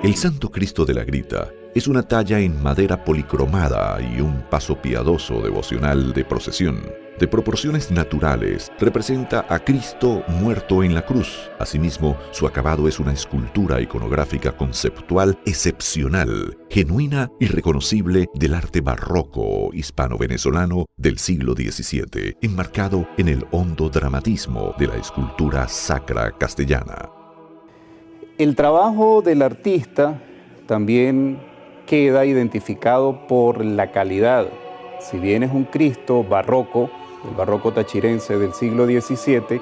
El Santo Cristo de la Grita es una talla en madera policromada y un paso piadoso devocional de procesión. De proporciones naturales, representa a Cristo muerto en la cruz. Asimismo, su acabado es una escultura iconográfica conceptual excepcional, genuina y reconocible del arte barroco hispano-venezolano del siglo XVII, enmarcado en el hondo dramatismo de la escultura sacra castellana. El trabajo del artista también queda identificado por la calidad. Si bien es un Cristo barroco, el barroco tachirense del siglo XVII,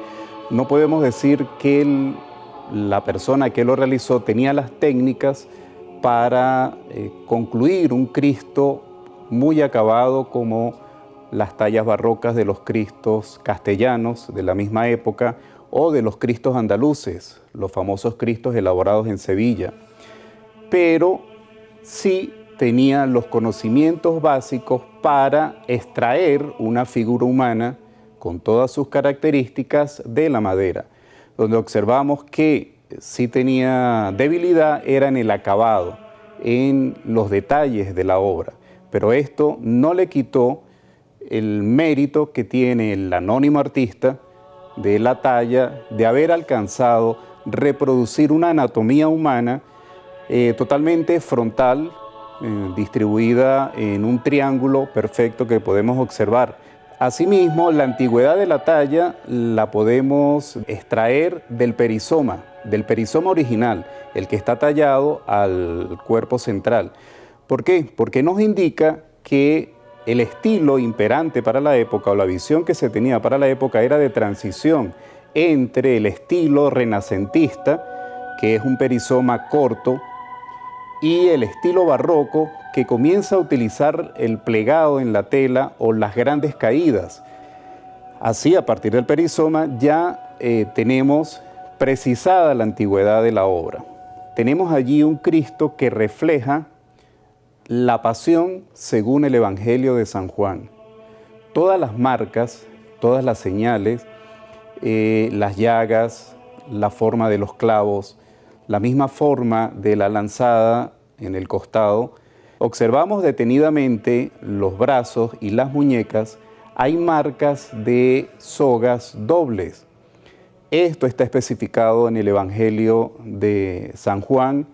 no podemos decir que la persona que lo realizó tenía las técnicas para concluir un Cristo muy acabado como las tallas barrocas de los Cristos castellanos de la misma época o de los Cristos andaluces, los famosos Cristos elaborados en Sevilla. Pero sí tenía los conocimientos básicos para extraer una figura humana con todas sus características de la madera, donde observamos que sí tenía debilidad era en el acabado, en los detalles de la obra, pero esto no le quitó el mérito que tiene el anónimo artista de la talla de haber alcanzado reproducir una anatomía humana totalmente frontal, distribuida en un triángulo perfecto que podemos observar. Asimismo, la antigüedad de la talla la podemos extraer del perizoma original, el que está tallado al cuerpo central. ¿Por qué? Porque nos indica que el estilo imperante para la época o la visión que se tenía para la época era de transición entre el estilo renacentista, que es un perizoma corto, y el estilo barroco, que comienza a utilizar el plegado en la tela o las grandes caídas. Así, a partir del perizoma ya tenemos precisada la antigüedad de la obra. Tenemos allí un Cristo que refleja la pasión según el Evangelio de San Juan. Todas las marcas, todas las señales, las llagas, la forma de los clavos, la misma forma de la lanzada en el costado. Observamos detenidamente los brazos y las muñecas. Hay marcas de sogas dobles. Esto está especificado en el Evangelio de San Juan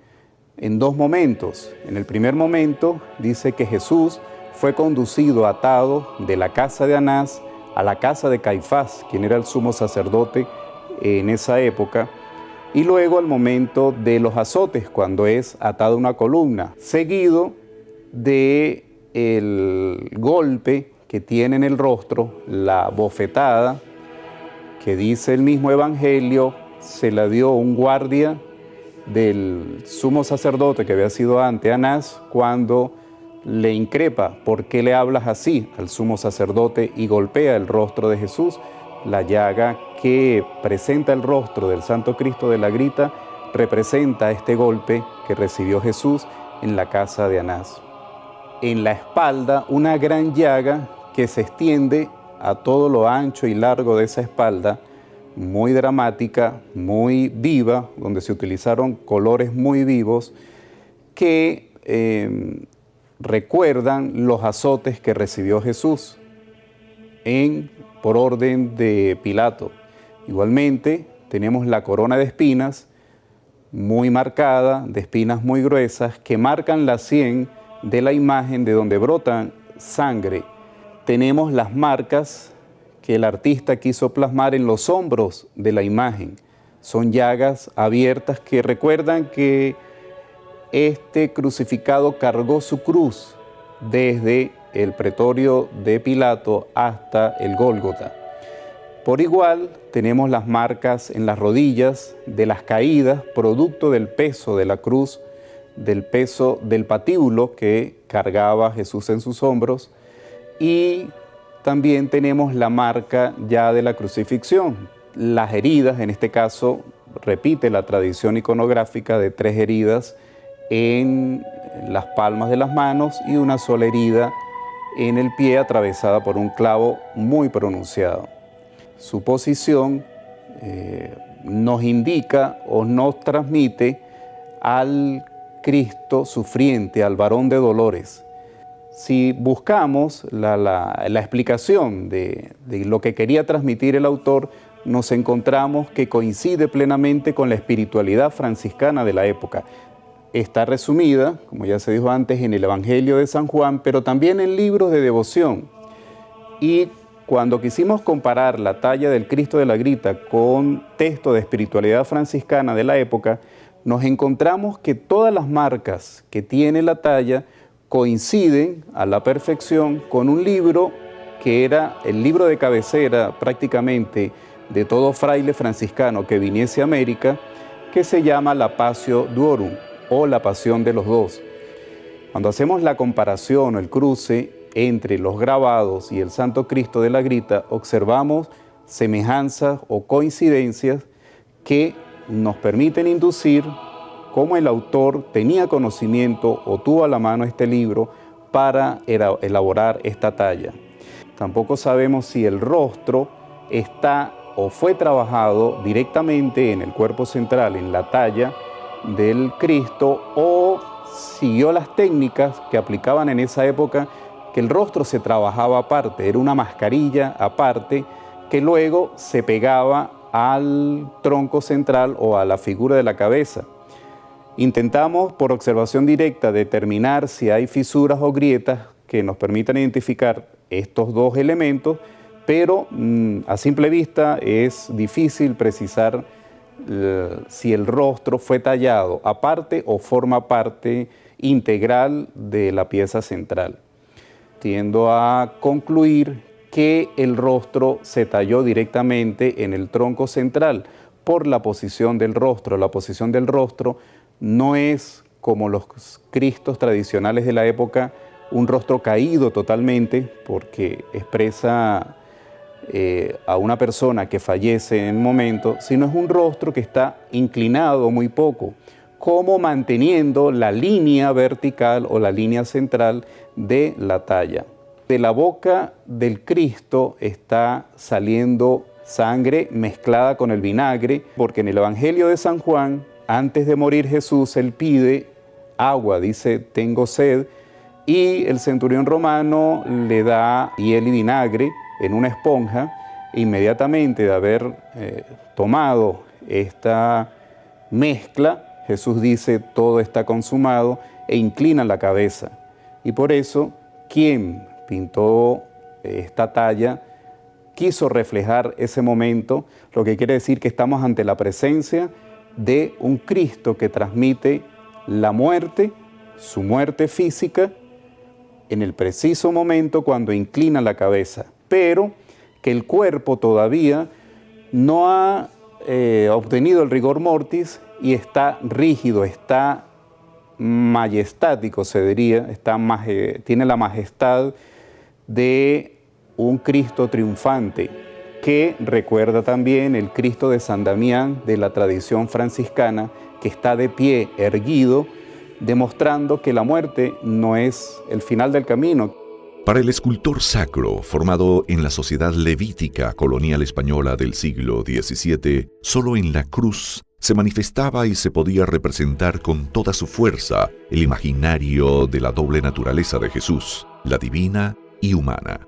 en dos momentos. En el primer momento dice que Jesús fue conducido atado de la casa de Anás a la casa de Caifás, quien era el sumo sacerdote en esa época, y luego al momento de los azotes, cuando es atado a una columna, seguido de el golpe que tiene en el rostro, la bofetada, que dice el mismo Evangelio, se la dio un guardia del sumo sacerdote que había sido ante Anás, cuando le increpa: ¿por qué le hablas así al sumo sacerdote? Y golpea el rostro de Jesús. La llaga que presenta el rostro del Santo Cristo de la Grita representa este golpe que recibió Jesús en la casa de Anás. En la espalda, una gran llaga que se extiende a todo lo ancho y largo de esa espalda, muy dramática, muy viva, donde se utilizaron colores muy vivos que recuerdan los azotes que recibió Jesús por orden de Pilato. Igualmente tenemos la corona de espinas muy marcada, de espinas muy gruesas, que marcan la sien de la imagen de donde brota sangre. Tenemos las marcas que el artista quiso plasmar en los hombros de la imagen. Son llagas abiertas que recuerdan que este crucificado cargó su cruz desde el pretorio de Pilato hasta el Gólgota. Por igual, tenemos las marcas en las rodillas de las caídas, producto del peso de la cruz, del peso del patíbulo que cargaba Jesús en sus hombros, y también tenemos la marca ya de la crucifixión. Las heridas, en este caso, repite la tradición iconográfica de 3 heridas en las palmas de las manos y una sola herida en el pie atravesada por un clavo muy pronunciado. Su posición nos indica o nos transmite al Cristo sufriente, al varón de dolores. Si buscamos la explicación de lo que quería transmitir el autor, nos encontramos que coincide plenamente con la espiritualidad franciscana de la época. Está resumida, como ya se dijo antes, en el Evangelio de San Juan, pero también en libros de devoción. Y cuando quisimos comparar la talla del Cristo de la Grita con textos de espiritualidad franciscana de la época, nos encontramos que todas las marcas que tiene la talla coinciden a la perfección con un libro que era el libro de cabecera prácticamente de todo fraile franciscano que viniese a América, que se llama la Passio Duorum, o la Pasión de los Dos. Cuando hacemos la comparación o el cruce entre los grabados y el Santo Cristo de la Grita, observamos semejanzas o coincidencias que nos permiten inducir cómo el autor tenía conocimiento o tuvo a la mano este libro para elaborar esta talla. Tampoco sabemos si el rostro está o fue trabajado directamente en el cuerpo central, en la talla del Cristo, o siguió las técnicas que aplicaban en esa época, que el rostro se trabajaba aparte, era una mascarilla aparte que luego se pegaba al tronco central o a la figura de la cabeza. Intentamos por observación directa determinar si hay fisuras o grietas que nos permitan identificar estos dos elementos, pero a simple vista es difícil precisar si el rostro fue tallado aparte o forma parte integral de la pieza central. Tiendo a concluir que el rostro se talló directamente en el tronco central por la posición del rostro. La posición del rostro no es como los cristos tradicionales de la época, un rostro caído totalmente, porque expresa a una persona que fallece en un momento, sino es un rostro que está inclinado muy poco, como manteniendo la línea vertical o la línea central de la talla. De la boca del Cristo está saliendo sangre mezclada con el vinagre, porque en el Evangelio de San Juan, antes de morir Jesús, él pide agua, dice, tengo sed, y el centurión romano le da hiel y vinagre en una esponja. Inmediatamente de haber tomado esta mezcla, Jesús dice, todo está consumado, e inclina la cabeza. Y por eso, quien pintó esta talla quiso reflejar ese momento, lo que quiere decir que estamos ante la presencia de un Cristo que transmite la muerte, su muerte física, en el preciso momento cuando inclina la cabeza, pero que el cuerpo todavía no ha obtenido el rigor mortis y está rígido, está majestático, se diría, tiene la majestad de un Cristo triunfante, que recuerda también el Cristo de San Damián de la tradición franciscana, que está de pie, erguido, demostrando que la muerte no es el final del camino. Para el escultor sacro, formado en la sociedad levítica colonial española del siglo XVII, solo en la cruz se manifestaba y se podía representar con toda su fuerza el imaginario de la doble naturaleza de Jesús, la divina y humana.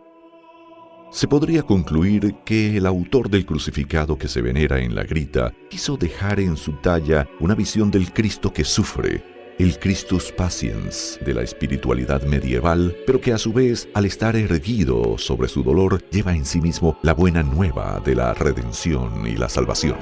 Se podría concluir que el autor del crucificado que se venera en la Grita quiso dejar en su talla una visión del Cristo que sufre, el Christus Patiens de la espiritualidad medieval, pero que a su vez, al estar erguido sobre su dolor, lleva en sí mismo la buena nueva de la redención y la salvación.